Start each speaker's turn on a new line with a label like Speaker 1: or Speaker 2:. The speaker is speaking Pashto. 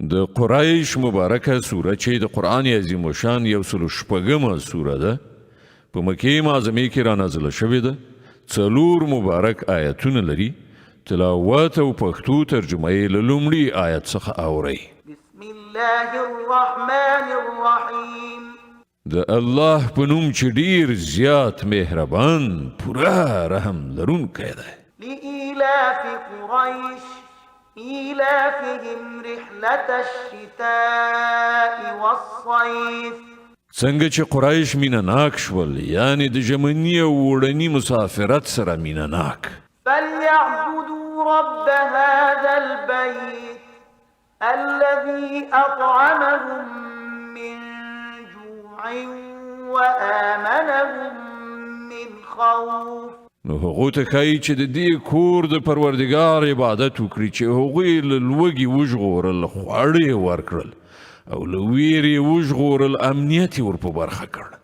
Speaker 1: د قریش مبارکه سوره چې د قرآن عظیم الشان 106مه سوره ده په مکې معظمې کې را نازله شوې ده 4 مبارک آیتونه لري تلاوت او پښتو ترجمه یې له لومړي آیت څخه اورئ
Speaker 2: بسم الله الرحمن الرحیم
Speaker 1: د الله په نوم چې ډیر زیات مهربان پوره رحم لرونکی دی
Speaker 2: لإيلاف قريش إيلافهم رحلة الشتاء والصيف
Speaker 1: څنګه چې قریش مینه ناک شول یعنی د ژمني او وړني مسافرت سره مینه ناک
Speaker 2: فليعبدوا رب هذا البيت الذي أطعمهم من جوع وآمنهم من خوف
Speaker 1: نو هغو ته ښایي چې د دې کور د پروردګار عبادت وکړي چې هغوی له لوږې وژغورل خواړه یې ورکړل او له ویرې وژغورل امنیت یې ور په برخه کړ